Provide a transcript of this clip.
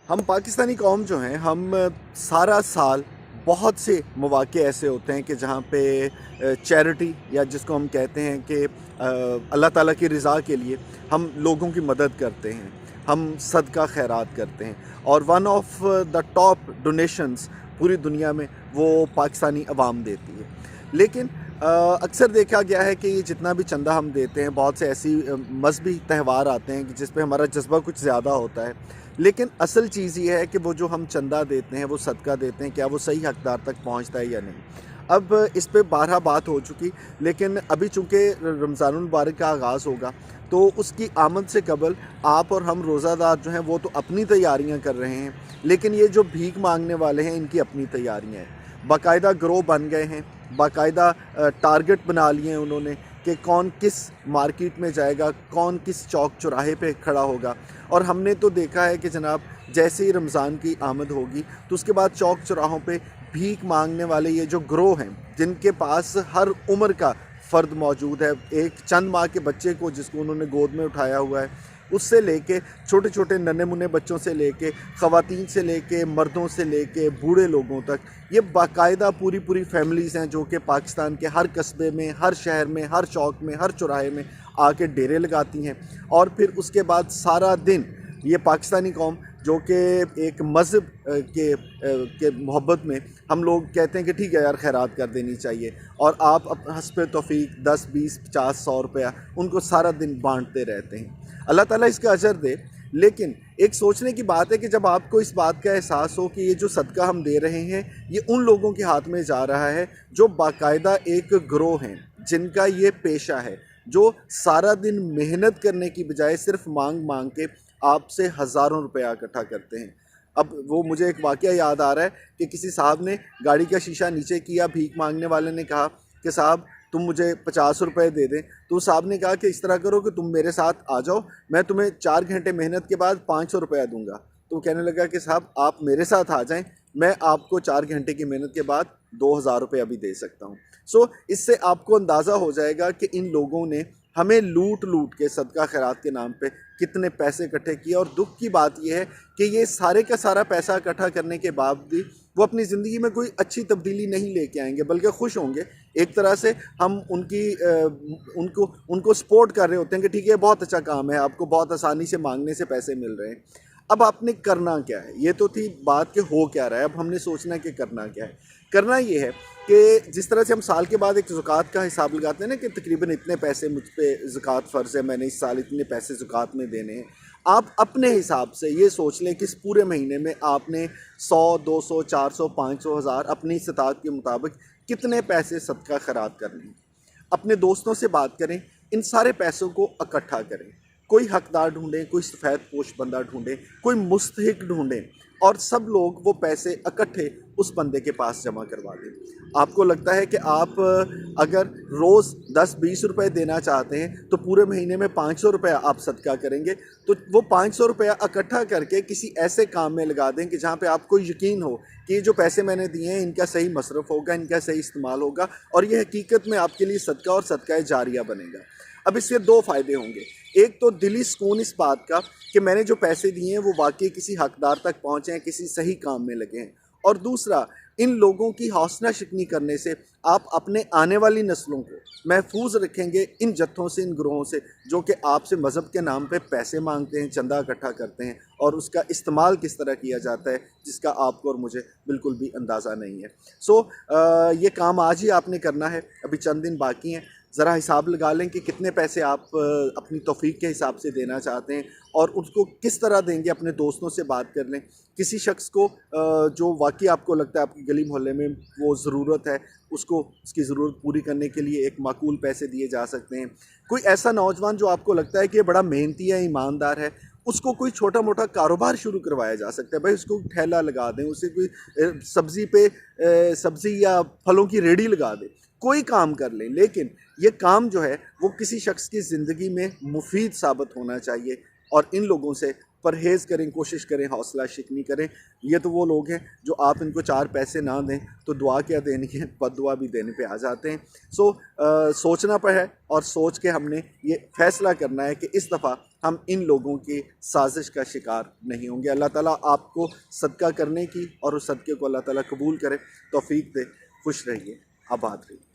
हम पाकिस्तानी कौम जो हैं हम सारा साल बहुत से मौक़े ऐसे होते हैं कि जहाँ पे चैरिटी या जिसको हम कहते हैं कि अल्लाह ताला की रज़ा के लिए हम लोगों की मदद करते हैं, हम सदका खैरात करते हैं। और one of the top donations पूरी दुनिया में वो पाकिस्तानी अवाम देती है। लेकिन अक्सर देखा गया है कि ये जितना भी चंदा हम देते हैं, बहुत से ऐसी मज़हबी त्यौहार आते हैं कि जिस पे हमारा जज्बा कुछ ज़्यादा होता है। लेकिन असल चीज़ ये है कि वो जो हम चंदा देते हैं, वो सदका देते हैं, क्या वो सही हकदार तक पहुँचता है या नहीं। अब इस पे बारहा बात हो चुकी, लेकिन अभी चूँकि रमज़ानुल मुबारक का आगाज़ होगा, तो उसकी आमद से कबल आप और हम रोज़ादार जो हैं वो तो अपनी तैयारियां कर रहे हैं, लेकिन ये जो भीख मांगने वाले हैं इनकी अपनी तैयारियां हैं। बाकायदा ग्रोह बन गए हैं, बाकायदा टारगेट बना लिए हैं उन्होंने कि कौन किस मार्केट में जाएगा, कौन किस चौक चौराहे पे खड़ा होगा। और हमने तो देखा है कि जनाब, जैसे ही रमज़ान की आमद होगी तो उसके बाद चौक चौराहों पे भीख मांगने वाले ये जो ग्रोह हैं, जिनके पास हर उम्र का फ़र्द मौजूद है, एक चंद माह के बच्चे को जिसको उन्होंने गोद में उठाया हुआ है, उससे लेके छोटे छोटे नन्हे मुन्ने बच्चों से लेके ख़वातीन से लेके मर्दों से लेके बूढ़े लोगों तक, ये बाकायदा पूरी पूरी फैमिलीज़ हैं जो कि पाकिस्तान के हर कस्बे में, हर शहर में, हर चौक में, हर चौराहे में आके डेरे लगाती हैं। और फिर उसके बाद सारा दिन ये पाकिस्तानी कौम जो कि एक मज़हब के मोहब्बत में हम लोग कहते हैं कि ठीक है यार, खैरात कर देनी चाहिए, और आप हस्ब तौफीक 10, 20, 50, 100 रुपया उनको सारा दिन बांटते रहते हैं। अल्लाह ताला इसका अजर दे। लेकिन एक सोचने की बात है कि जब आपको इस बात का एहसास हो कि ये जो सदका हम दे रहे हैं ये उन लोगों के हाथ में जा रहा है जो बाकायदा एक ग्रोह हैं, जिनका ये पेशा है, जो सारा दिन मेहनत करने की बजाय सिर्फ मांग मांग के आपसे हज़ारों रुपया इकट्ठा करते हैं। अब वो मुझे एक वाक़या याद आ रहा है कि किसी साहब ने गाड़ी का शीशा नीचे किया, भीख मांगने वाले ने कहा कि साहब तुम मुझे 50 रुपये दे दें। तो उस साहब ने कहा कि इस तरह करो कि तुम मेरे साथ आ जाओ, मैं तुम्हें 4 घंटे मेहनत के बाद 500 रुपया दूंगा। तो कहने लगा कि साहब आप मेरे साथ आ जाएं, मैं आपको 4 घंटे की मेहनत के बाद 2000 रुपया भी दे सकता हूँ। सो इससे आपको अंदाज़ा हो जाएगा कि इन लोगों ने हमें लूट लूट के सदका खैरात के नाम पे कितने पैसे इकट्ठे किए। और दुख की बात यह है कि ये सारे का सारा पैसा इकट्ठा करने के बावजूद वो अपनी ज़िंदगी में कोई अच्छी तब्दीली नहीं लेके आएंगे, बल्कि खुश होंगे। एक तरह से हम उनको सपोर्ट कर रहे होते हैं कि ठीक है, बहुत अच्छा काम है, आपको बहुत आसानी से मांगने से पैसे मिल रहे हैं। अब आपने करना क्या है, ये तो थी बात कि हो क्या रहा है। अब हमने सोचना है कि करना क्या है। करना ये है कि जिस तरह से हम साल के बाद एक ज़कात का हिसाब लगाते हैं ना कि तकरीबन इतने पैसे मुझ पे ज़कात फ़र्ज़ है, मैंने इस साल इतने पैसे ज़कात में देने हैं। आप अपने हिसाब से ये सोच लें कि इस पूरे महीने में आपने 100, 200, 400, 500, 1000 अपनी इस्तात के मुताबिक कितने पैसे सदका खैरात करने हैं। अपने दोस्तों से बात करें, इन सारे पैसों को इकट्ठा करें। कोई हकदार ढूंढें, कोई सफ़ेद पोश बंदा ढूंढें, कोई मुस्तहिक ढूंढें, और सब लोग वो पैसे इकट्ठे उस बंदे के पास जमा करवा दें। आपको लगता है कि आप अगर रोज़ 10-20 रुपए देना चाहते हैं तो पूरे महीने में 500 रुपया आप सदका करेंगे, तो वो 500 रुपया इकट्ठा करके किसी ऐसे काम में लगा दें कि जहाँ पे आपको यकीन हो कि ये जो पैसे मैंने दिए हैं इनका सही मसरफ़ होगा, इनका सही इस्तेमाल होगा, और ये हकीकत में आपके लिए सदका और सदका जारिया बनेगा। अब इससे 2 फ़ायदे होंगे। एक तो दिली सुकून इस बात का कि मैंने जो पैसे दिए हैं वो वाकई किसी हकदार तक पहुँचे हैं, किसी सही काम में लगे हैं। और दूसरा, इन लोगों की हौसला शिकनी करने से आप अपने आने वाली नस्लों को महफूज रखेंगे इन जत्थों से, इन ग्रोहों से, जो कि आपसे मज़हब के नाम पे पैसे मांगते हैं, चंदा इकट्ठा करते हैं, और उसका इस्तेमाल किस तरह किया जाता है जिसका आपको और मुझे बिल्कुल भी अंदाज़ा नहीं है। सो ये काम आज ही आपने करना है, अभी चंद दिन बाकी हैं। ज़रा हिसाब लगा लें कि कितने पैसे आप अपनी तौफीक के हिसाब से देना चाहते हैं, और उसको किस तरह देंगे। अपने दोस्तों से बात कर लें, किसी शख्स को जो वाकई आपको लगता है आपकी गली मोहल्ले में वो ज़रूरत है, उसको उसकी ज़रूरत पूरी करने के लिए एक माकूल पैसे दिए जा सकते हैं। कोई ऐसा नौजवान जो आपको लगता है कि ये बड़ा मेहनती है, ईमानदार है, उसको कोई छोटा मोटा कारोबार शुरू करवाया जा सकता है। भाई उसको ठेला लगा दें, उसे कोई सब्ज़ी या फलों की रेडी लगा दें, कोई काम कर लें, लेकिन ये काम जो है वो किसी शख्स की ज़िंदगी में मुफीद साबित होना चाहिए। और इन लोगों से परहेज़ करें, कोशिश करें, हौसला शिकनी करें। ये तो वो लोग हैं जो आप इनको 4 पैसे ना दें तो दुआ क्या देनी है, बद्दुआ भी देने पे आ जाते हैं। सोचना पर है और सोच के हमने ये फ़ैसला करना है कि इस दफ़ा हम इन लोगों की साजिश का शिकार नहीं होंगे। अल्लाह ताला आपको सदका करने की और उस सदक़े को अल्लाह ताला कबूल करे, तौफ़ीक दे। खुश रहिए, आबाद रहिए।